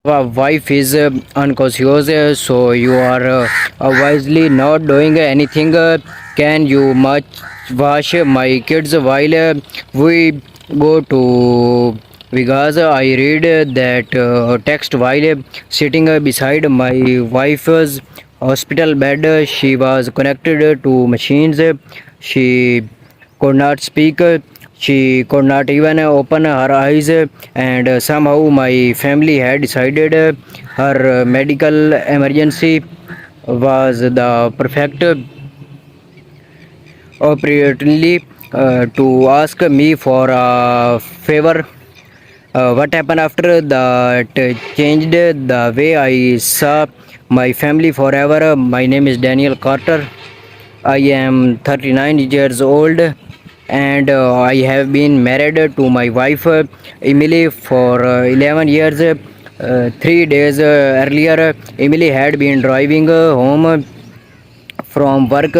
wife is unconscious, so you are wisely not doing anything. Can you much wash my kids while we go to because I read that text while sitting beside my wife's hospital bed. She was connected to machines. She could not speak. She could not even open her eyes, and somehow my family had decided her medical emergency was the perfect opportunity to ask me for a favor. What happened after that changed the way I saw my family forever. My name is Daniel Carter. I am 39 years old, and I have been married to my wife Emily for 11 years. 3 days earlier, Emily had been driving home from work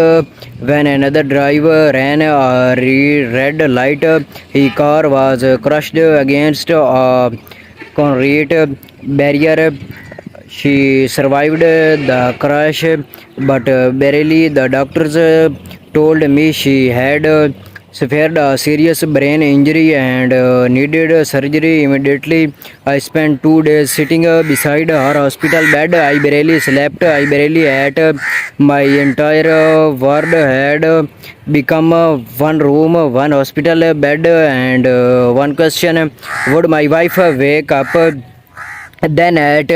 when another driver ran a red light. His car was crushed against a concrete barrier. She survived the crash, but barely. The doctors told me she had suffered a serious brain injury and needed surgery immediately. I spent 2 days sitting beside her hospital bed. I barely slept, I barely ate. My entire ward had become one room, one hospital bed, and one question: would my wife wake up? Then at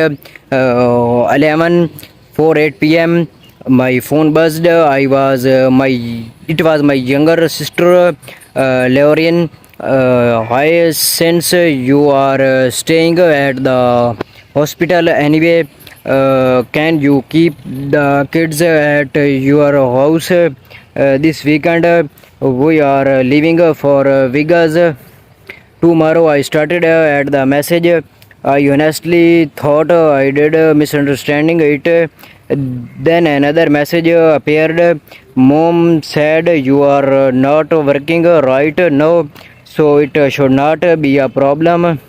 11:48 p.m., my phone buzzed. It was my younger sister, Laurian. Hi, since you are staying at the hospital anyway, can you keep the kids at your house this weekend? We are leaving for Vegas tomorrow. I started at the message. I honestly thought I did misunderstanding it. Then another message appeared. Mom said you are not working right now, so it should not be a problem.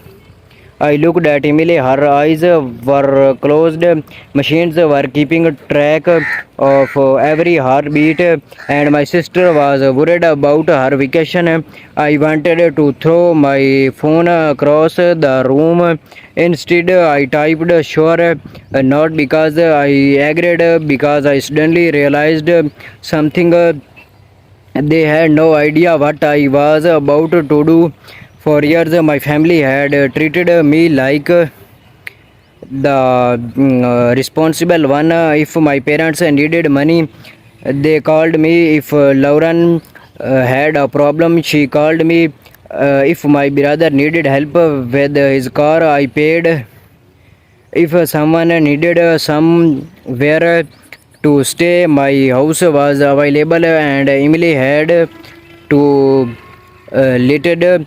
I looked at Emily. Her eyes were closed. Machines were keeping track of every heartbeat, and my sister was worried about her vacation. I wanted to throw my phone across the room. Instead, I typed sure, not because I agreed, because I suddenly realized something. They had no idea what I was about to do. For years, my family had treated me like the responsible one. If my parents needed money, they called me. If Lauren had a problem, she called me. If my brother needed help with his car, I paid. If someone needed somewhere to stay, my house was available, and Emily had to let it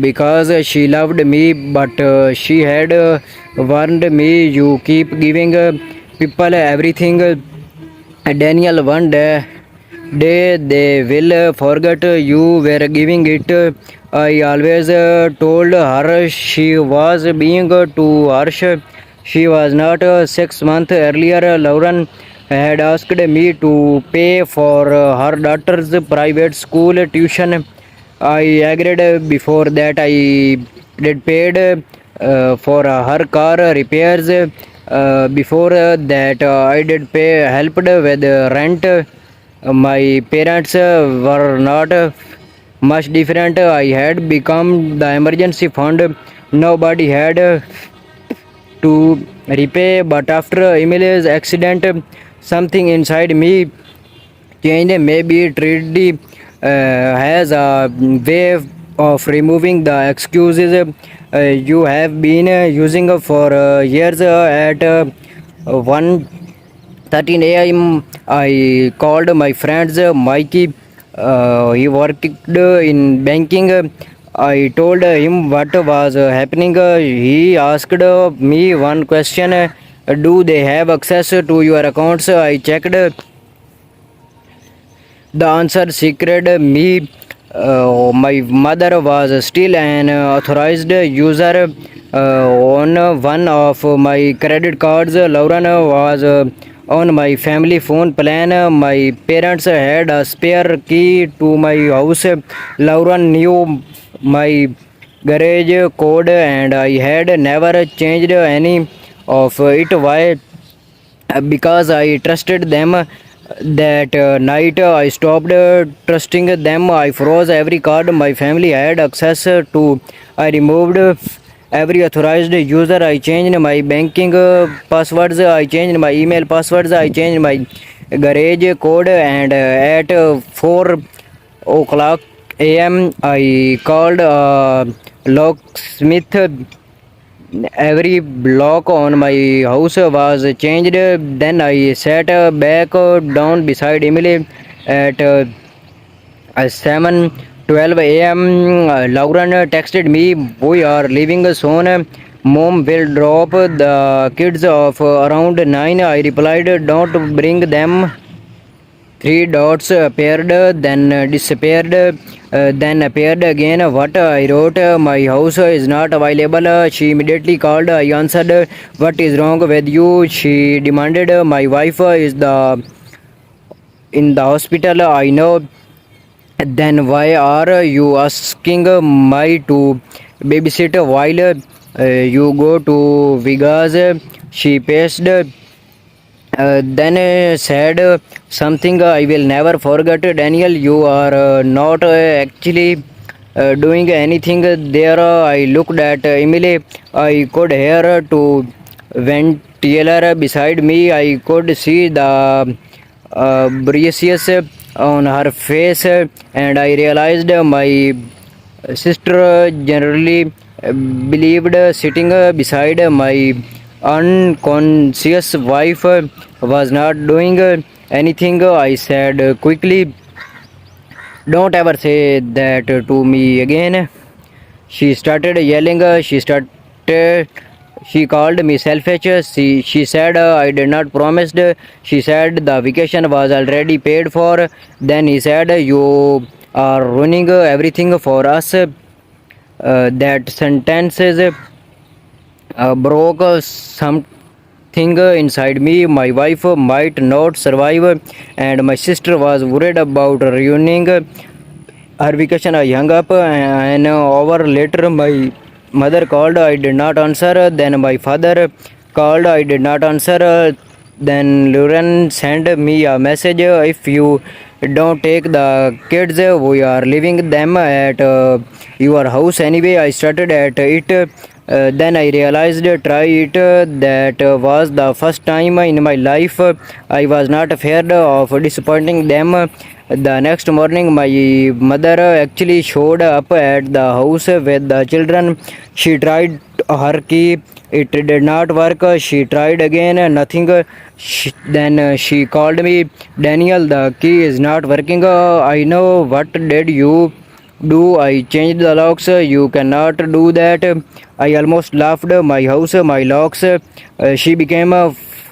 because she loved me, but she had warned me, you keep giving people everything, Daniel, one day they will forget you were giving it. I always told her she was being too harsh. She was not. 6 months earlier, Lauren had asked me to pay for her daughter's private school tuition. I agreed. Before that, I did paid for her car repairs. Before that, I did pay helped with rent. My parents were not much different. I had become the emergency fund. Nobody had to repay. But after Emily's accident, something inside me changed. Maybe tragedy has a way of removing the excuses you have been using for years. At 1:13 a.m., I called my friend Mikey. He worked in banking. I told him what was happening. He asked me one question: do they have access to your accounts? I checked. The answer secret me. My mother was still an authorized user. On one of my credit cards, Lauren was on my family phone plan. My parents had a spare key to my house. Lauren knew my garage code and I had never changed any of it. Why? Because I trusted them. That night I stopped trusting them. I froze every card my family had access to. I removed every authorized user. I changed my banking passwords. I changed my email passwords. I changed my garage code. And at 4 o'clock a.m. I called a locksmith. Every block on my house was changed. Then I sat back down beside Emily at 7:12 a.m. Lauren texted me, "We are leaving soon. Mom will drop the kids off around 9." I replied, "Don't bring them." Three dots appeared, then disappeared, then appeared again. What I wrote, "My house is not available." She immediately called. I answered, "What is wrong with you?" She demanded, "My wife is in the hospital." I know. "Then why are you asking my to babysit while you go to Vegas?" She paced. Then said something I will never forget. "Daniel, you are not actually doing anything there." I looked at Emily. I could hear her to ventilator beside me. I could see the braces on her face, and I realized my sister generally believed sitting beside my unconscious wife was not doing anything. I said quickly, "Don't ever say that to me again." She started yelling. She called me selfish. She said I did not promise. She said the vacation was already paid for. Then he said, "You are ruining everything for us." That sentence broke something inside me. My wife might not survive, and my sister was worried about ruining her vacation. I hung up. An hour later, my mother called. I did not answer. Then my father called. I did not answer. Then Lauren sent me a message, "If you don't take the kids, we are leaving them at your house anyway." I started at it. Then I realized, try it. That was the first time in my life I was not afraid of disappointing them. The next morning, my mother actually showed up at the house with the children. She tried her key. It did not work. She tried again. Nothing. Then she called me, "Daniel, the key is not working." "I know. What did you do?" "I changed the locks." "You cannot do that." I almost laughed. "My house, my locks." She became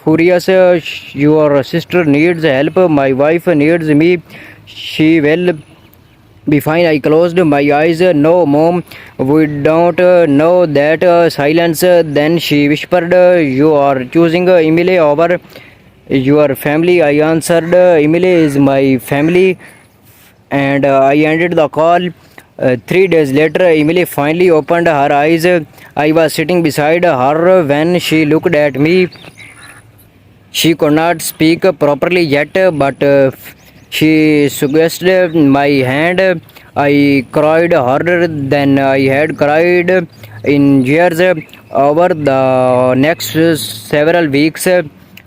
furious. "Your sister needs help. My wife needs me. She will be fine." I closed my eyes. "No, Mom, we don't know that." Silence. Then she whispered, "You are choosing Emily over your family." I answered, "Emily is my family." And I ended the call. 3 days later, Emily finally opened her eyes. I was sitting beside her when she looked at me. She could not speak properly yet, but she suggested my hand. I cried harder than I had cried in years. Over the next several weeks,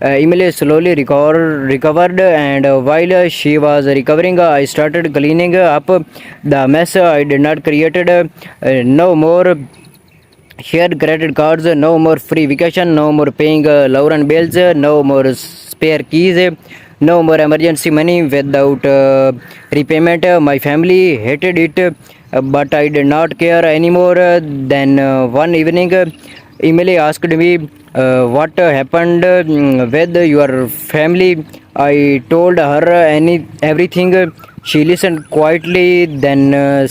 Emily slowly recovered, and while she was recovering, I started cleaning up the mess I did not created. No more shared credit cards, no more free vacation, no more paying Lauren bills, no more spare keys, no more emergency money without repayment. My family hated it, but I did not care anymore. Then one evening, Emily asked me, "What happened with your family?" I told her everything. She listened quietly, then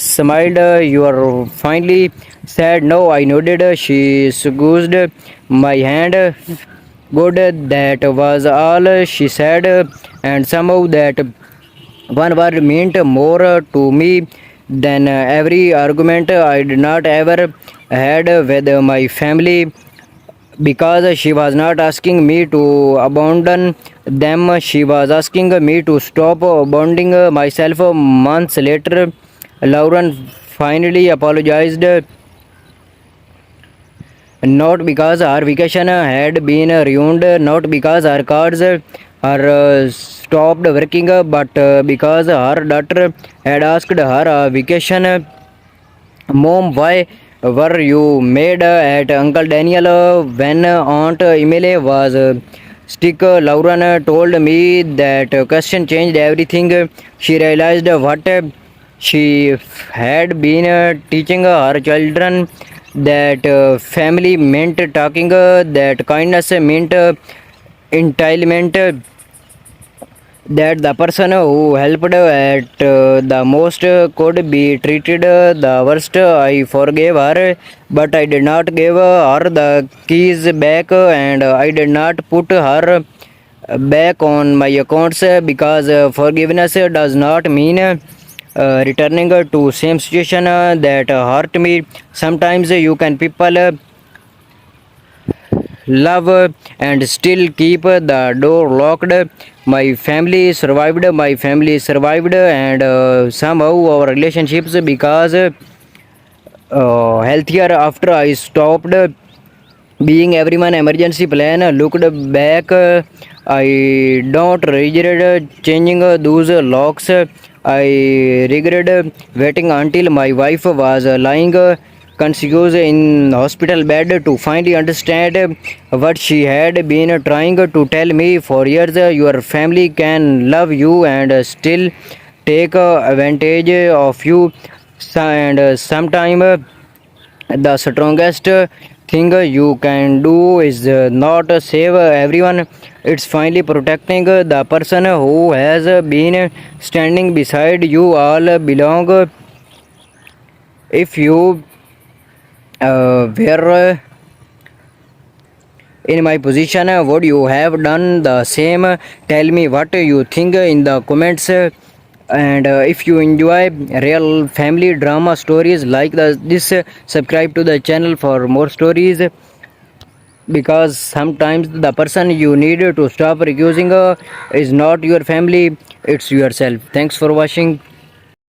smiled. "You are finally said no. I nodded. She squeezed my hand. Good, that was all she said, and somehow that one word meant more to me than every argument I did not ever had with my family, because she was not asking me to abandon them, she was asking me to stop abandoning myself. Months later, Lauren finally apologized, not because our vacation had been ruined, not because our cards are stopped working, but because her daughter had asked her vacation, Mom, why were you mad at Uncle Daniel when Aunt Emily was sick? Lauren told me that question changed everything. She realized what she had been teaching her children, that family meant talking, that kindness meant entitlement, that the person who helped at the most could be treated the worst. I forgave her, but I did not give her the keys back, and I did not put her back on my accounts, because forgiveness does not mean returning to same situation that hurt me. Sometimes you can people love and still keep the door locked. My family survived, and somehow our relationships because healthier after I stopped being everyone emergency plan. Looked back, I don't regret changing those locks. I regret waiting until my wife was lying conscious in hospital bed to finally understand what she had been trying to tell me for years. Your family can love you and still take advantage of you, and sometime the strongest thing you can do is not save everyone, it's finally protecting the person who has been standing beside you all belong. If you were in my position, would you have done the same? Tell me what you think in the comments. And if you enjoy real family drama stories like this, subscribe to the channel for more stories, because sometimes the person you need to stop accusing is not your family, it's yourself. Thanks for watching.